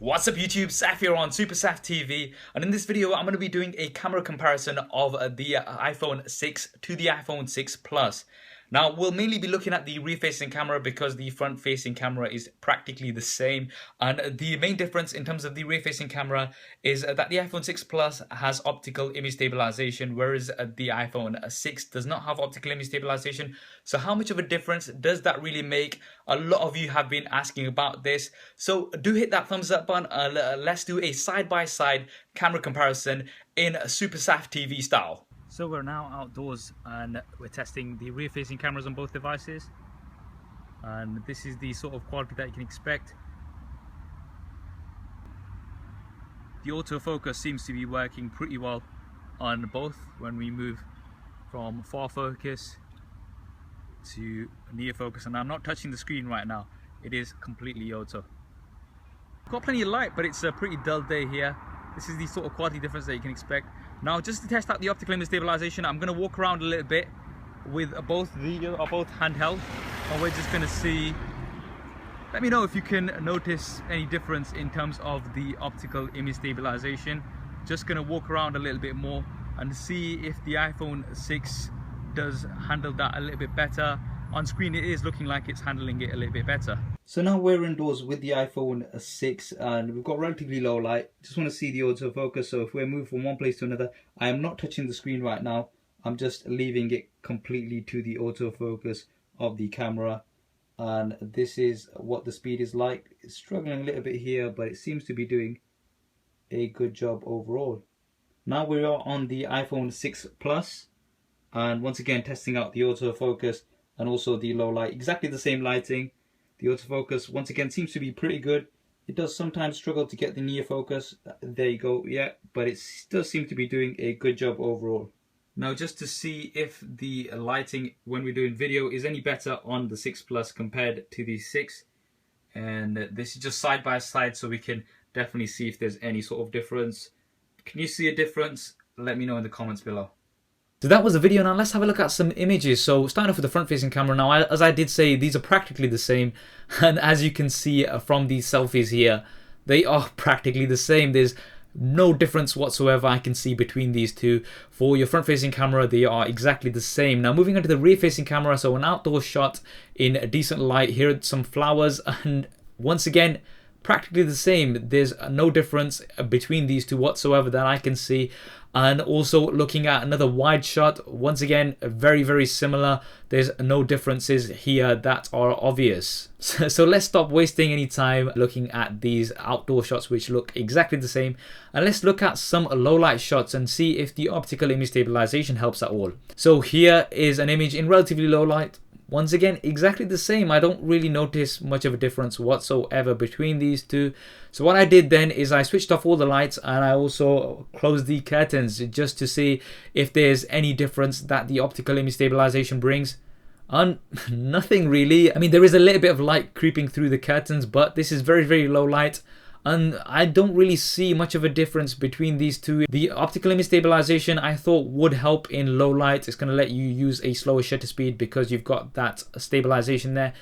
What's up YouTube, Saf here on Super Saf TV, and in this video I'm going to be doing a camera comparison of the iPhone 6 to the iPhone 6 Plus. Now we'll mainly be looking at the rear-facing camera because the front-facing camera is practically the same, and the main difference in terms of the rear-facing camera is that the iPhone 6 Plus has optical image stabilization, whereas the iPhone 6 does not have optical image stabilization. So how much of a difference does that really make? A lot of you have been asking about this, so do hit that thumbs up button. Let's do a side-by-side camera comparison in Super Saf TV style. So we're now outdoors and we're testing the rear-facing cameras on both devices, and this is the sort of quality that you can expect. The autofocus seems to be working pretty well on both when we move from far focus to near focus, and I'm not touching the screen right now, it is completely auto. Got plenty of light, but it's a pretty dull day here. This is the sort of quality difference that you can expect. Now, just to test out the optical image stabilization, I'm going to walk around a little bit with both handheld, and we're just going to see. Let me know if you can notice any difference in terms of the optical image stabilization. Just going to walk around a little bit more and see if the iPhone 6 does handle that a little bit better. On screen it is looking like it's handling it a little bit better. So now we're indoors with the iPhone 6 and we've got relatively low light. Just want to see the autofocus. So if we move from one place to another, I am not touching the screen right now. I'm just leaving it completely to the autofocus of the camera. And this is what the speed is like. It's struggling a little bit here, but it seems to be doing a good job overall. Now we are on the iPhone 6 Plus, and once again testing out the autofocus and also the low light. Exactly the same lighting. The autofocus once again seems to be pretty good. It does sometimes struggle to get the near focus. There you go, yeah, but it does seem to be doing a good job overall. Now just to see if the lighting when we're doing video is any better on the 6 Plus compared to the 6. And this is just side by side, so we can definitely see if there's any sort of difference. Can you see a difference? Let me know in the comments below. So that was the video. Now let's have a look at some images. So starting off with the front-facing camera. Now, as I did say, these are practically the same, and as you can see from these selfies here, they are practically the same. There's no difference whatsoever I can see between these two. For your front-facing camera, they are exactly the same. Now moving on to the rear-facing camera, so an outdoor shot in a decent light. Here are some flowers, and once again, practically the same. There's no difference between these two whatsoever that I can see. And also looking at another wide shot, once again very similar. There's no differences here that are obvious. So let's stop wasting any time looking at these outdoor shots which look exactly the same, and let's look at some low light shots and see if the optical image stabilization helps at all. So here is an image in relatively low light. Once again, exactly the same. I don't really notice much of a difference whatsoever between these two. So what I did then is I switched off all the lights and I also closed the curtains just to see if there's any difference that the optical image stabilization brings. And nothing really. I mean, there is a little bit of light creeping through the curtains, but this is very low light. And I don't really see much of a difference between these two. The optical image stabilization I thought would help in low light. It's going to let you use a slower shutter speed because you've got that stabilization there.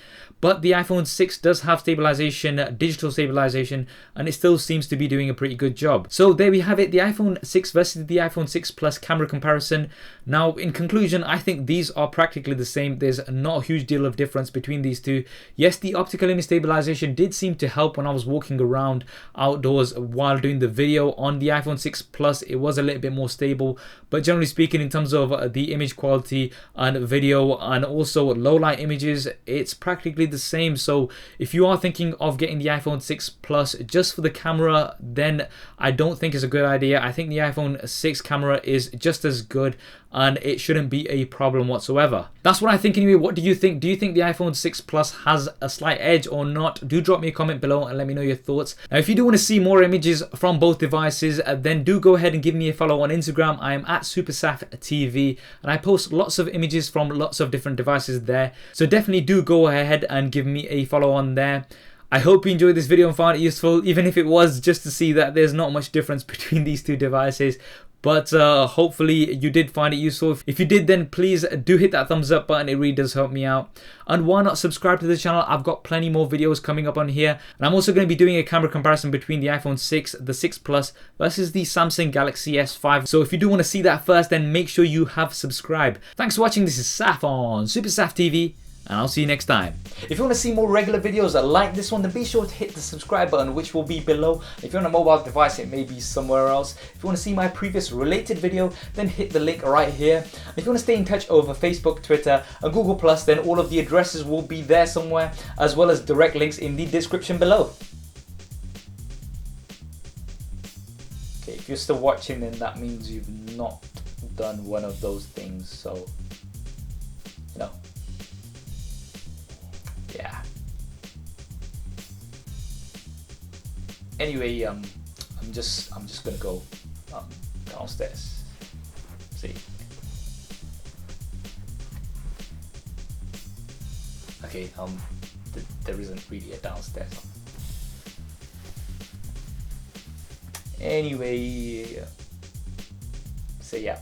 But the iPhone 6 does have stabilization, digital stabilization, and it still seems to be doing a pretty good job. So there we have it, the iPhone 6 versus the iPhone 6 Plus camera comparison. Now in conclusion, I think these are practically the same. There's not a huge deal of difference between these two. Yes, the optical image stabilization did seem to help when I was walking around outdoors while doing the video. On the iPhone 6 Plus it was a little bit more stable, but generally speaking, in terms of the image quality and video and also low light images, it's practically the same. So if you are thinking of getting the iPhone 6 Plus just for the camera, then I don't think it's a good idea. I think the iPhone 6 camera is just as good and it shouldn't be a problem whatsoever. That's what I think anyway. What do you think? Do you think the iPhone 6 Plus has a slight edge or not? Do drop me a comment below and let me know your thoughts. Now if you do want to see more images from both devices, then do go ahead and give me a follow on Instagram. I am at SuperSafTV and I post lots of images from lots of different devices there. So definitely do go ahead and give me a follow on there. I hope you enjoyed this video and found it useful, even if it was just to see that there's not much difference between these two devices. But hopefully you did find it useful. If you did, then please do hit that thumbs up button. It really does help me out. And why not subscribe to the channel? I've got plenty more videos coming up on here. And I'm also going to be doing a camera comparison between the iPhone 6, the 6 Plus versus the Samsung Galaxy S5. So if you do want to see that first, then make sure you have subscribed. Thanks for watching. This is Saf on Super Saf TV. And I'll see you next time. If you want to see more regular videos like this one, then be sure to hit the subscribe button, which will be below. If you're on a mobile device, it may be somewhere else. If you want to see my previous related video, then hit the link right here. If you want to stay in touch over Facebook, Twitter, and Google+, then all of the addresses will be there somewhere, as well as direct links in the description below. Okay, if you're still watching, then that means you've not done one of those things, so, you know. Yeah. Anyway, I'm just gonna go downstairs. See. Okay. There isn't really a downstairs. Anyway. So yeah.